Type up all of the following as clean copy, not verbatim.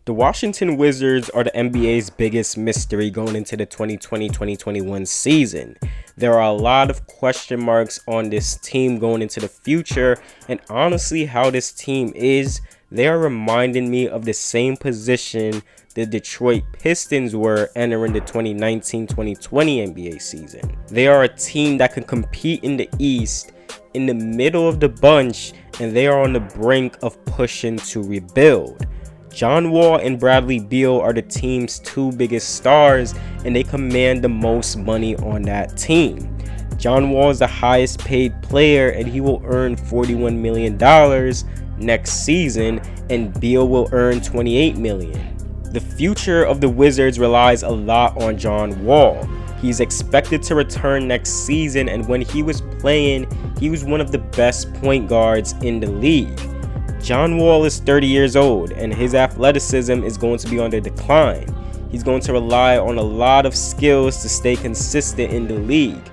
The Washington Wizards are the NBA's biggest mystery going into the 2020-2021 season. There are a lot of question marks on this team going into the future, and honestly how this team is, they are reminding me of the same position the Detroit Pistons were entering the 2019-2020 NBA season. They are a team that can compete in the East, in the middle of the bunch, and they are on the brink of pushing to rebuild. John Wall and Bradley Beal are the team's two biggest stars, and they command the most money on that team. John Wall is the highest paid player, and he will earn $41 million next season, and Beal will earn $28 million. The future of the Wizards relies a lot on John Wall. He's expected to return next season, and when he was playing, he was one of the best point guards in the league. John Wall is 30 years old, and his athleticism is going to be on the decline. He's going to rely on a lot of skills to stay consistent in the league.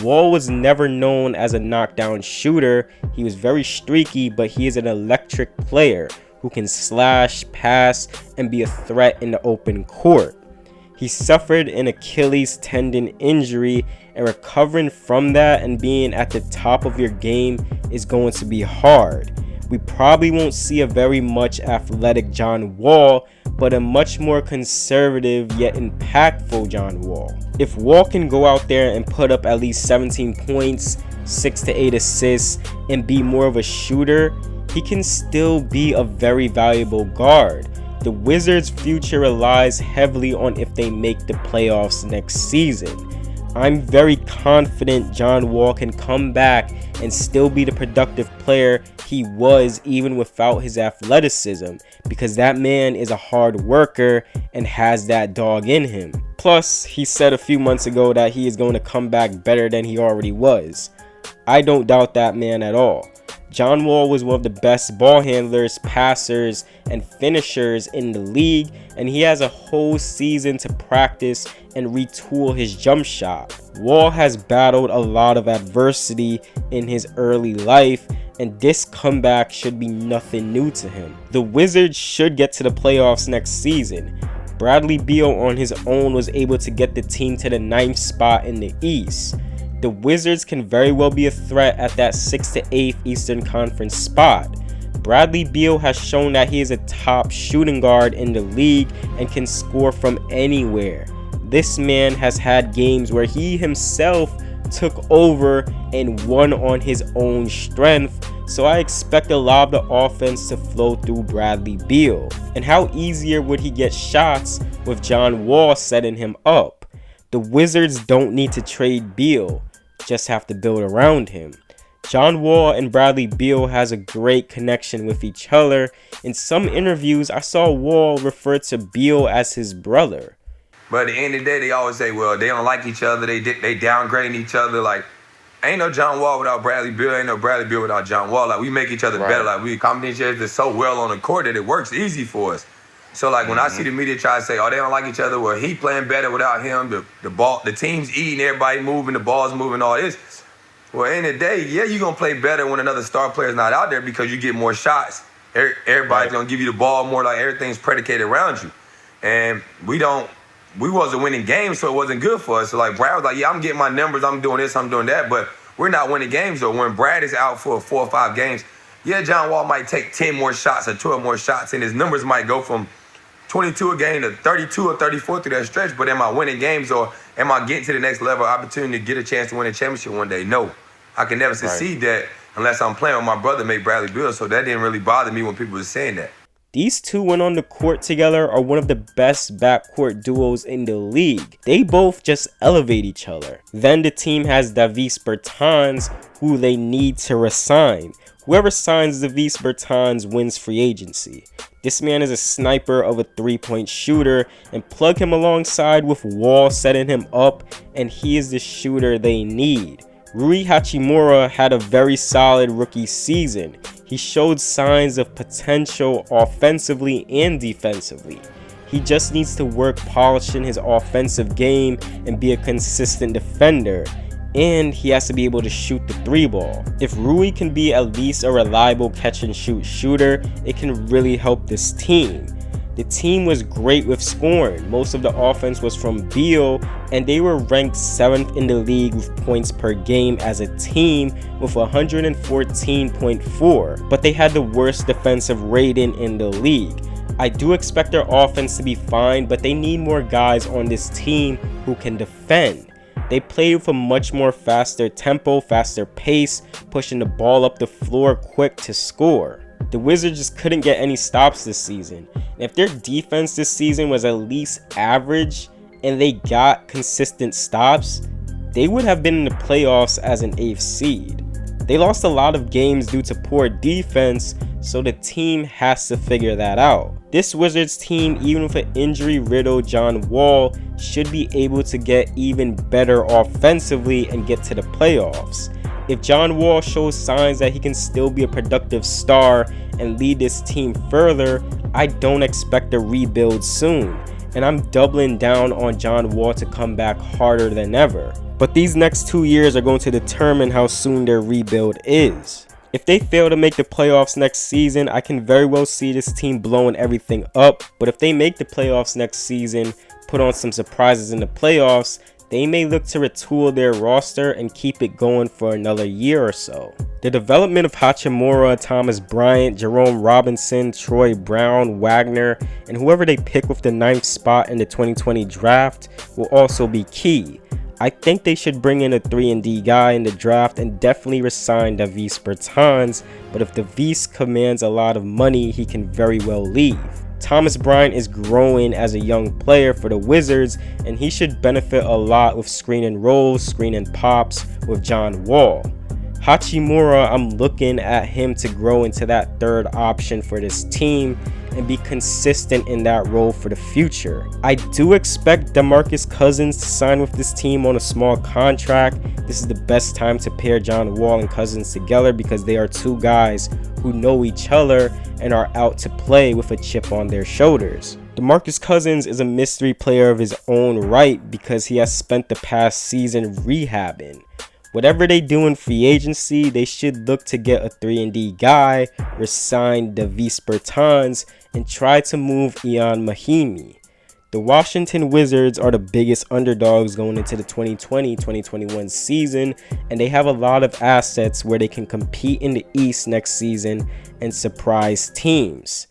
Wall was never known as a knockdown shooter. He was very streaky, but he is an electric player who can slash, pass, and be a threat in the open court. He suffered an Achilles tendon injury, and recovering from that and being at the top of your game is going to be hard. We probably won't see a very much athletic John Wall, but a much more conservative yet impactful John Wall. If Wall can go out there and put up at least 17 points, 6 to 8 assists, and be more of a shooter, he can still be a very valuable guard. The Wizards' future relies heavily on if they make the playoffs next season. I'm very confident John Wall can come back and still be the productive player he was even without his athleticism, because that man is a hard worker and has that dog in him. Plus, he said a few months ago that he is going to come back better than he already was. I don't doubt that man at all. John Wall was one of the best ball handlers, passers, and finishers in the league, and he has a whole season to practice and retool his jump shot. Wall has battled a lot of adversity in his early life, and this comeback should be nothing new to him. The Wizards should get to the playoffs next season. Bradley Beal on his own was able to get the team to the 9th spot in the East. The Wizards can very well be a threat at that 6th to 8th Eastern Conference spot. Bradley Beal has shown that he is a top shooting guard in the league and can score from anywhere. This man has had games where he himself took over and won on his own strength, so I expect a lot of the offense to flow through Bradley Beal. And how easier would he get shots with John Wall setting him up? The Wizards don't need to trade Beal, just have to build around him. John Wall and Bradley Beal has a great connection with each other. In some interviews, I saw Wall refer to Beal as his brother. But at the end of the day, they always say, well, they don't like each other, they downgrading each other. Like, ain't no John Wall without Bradley Beal, ain't no Bradley Beal without John Wall. Like, we make each other better. Like, we accomplish each other so well on the court that it works easy for us. So, like, when I see the media try to say, oh, they don't like each other, well, he playing better without him, the team's eating, everybody moving, the ball's moving, all this. Well, in the day, yeah, you're going to play better when another star player's not out there because you get more shots. Everybody's going to give you the ball more, like everything's predicated around you. And we wasn't winning games, so it wasn't good for us. So, like, Brad was like, yeah, I'm getting my numbers, I'm doing this, I'm doing that, but we're not winning games. So when Brad is out for 4 or 5 games, yeah, John Wall might take 10 more shots or 12 more shots, and his numbers might go from 22 a game to 32 or 34 through that stretch, but am I winning games or am I getting to the next level opportunity to get a chance to win a championship one day? No. I can never succeed that unless I'm playing with my brother, mate, Bradley Beal, so that didn't really bother me when people were saying that. These two went on the court together are one of the best backcourt duos in the league. They both just elevate each other. Then the team has Davis Bertans, who they need to resign. Whoever signs Davis Bertans wins free agency. This man is a sniper of a 3-point shooter, and plug him alongside with Wall setting him up, and he is the shooter they need. Rui Hachimura had a very solid rookie season. He showed signs of potential offensively and defensively. He just needs to work polishing his offensive game and be a consistent defender. And he has to be able to shoot the 3-ball. If Rui can be at least a reliable catch and shoot shooter, it can really help this team. The team was great with scoring. Most of the offense was from Beal, and they were ranked 7th in the league with points per game as a team with 114.4, but they had the worst defensive rating in the league. I do expect their offense to be fine, but they need more guys on this team who can defend. They play with a much more faster tempo, faster pace, pushing the ball up the floor quick to score. The Wizards just couldn't get any stops this season. And if their defense this season was at least average and they got consistent stops, they would have been in the playoffs as an 8th seed. They lost a lot of games due to poor defense, so the team has to figure that out. This Wizards team, even with an injury-riddled John Wall, should be able to get even better offensively and get to the playoffs. If John Wall shows signs that he can still be a productive star and lead this team further, I don't expect a rebuild soon. And I'm doubling down on John Wall to come back harder than ever. But these next 2 years are going to determine how soon their rebuild is. If they fail to make the playoffs next season, I can very well see this team blowing everything up. But if they make the playoffs next season, put on some surprises in the playoffs, they may look to retool their roster and keep it going for another year or so. The development of Hachimura, Thomas Bryant, Jerome Robinson, Troy Brown, Wagner, and whoever they pick with the 9th spot in the 2020 draft will also be key. I think they should bring in a 3-and-D guy in the draft and definitely resign Davis Bertans, but if Davis commands a lot of money, he can very well leave. Thomas Bryant is growing as a young player for the Wizards, and he should benefit a lot with screen and rolls, screen and pops with John Wall. Hachimura, I'm looking at him to grow into that 3rd option for this team and be consistent in that role for the future. I do expect DeMarcus Cousins to sign with this team on a small contract. This is the best time to pair John Wall and Cousins together because they are two guys who know each other and are out to play with a chip on their shoulders. DeMarcus Cousins is a mystery player of his own right because he has spent the past season rehabbing. Whatever they do in free agency, they should look to get a 3-and-D guy, resign Davis Bertans, and try to move Ian Mahinmi. The Washington Wizards are the biggest underdogs going into the 2020-2021 season, and they have a lot of assets where they can compete in the East next season and surprise teams.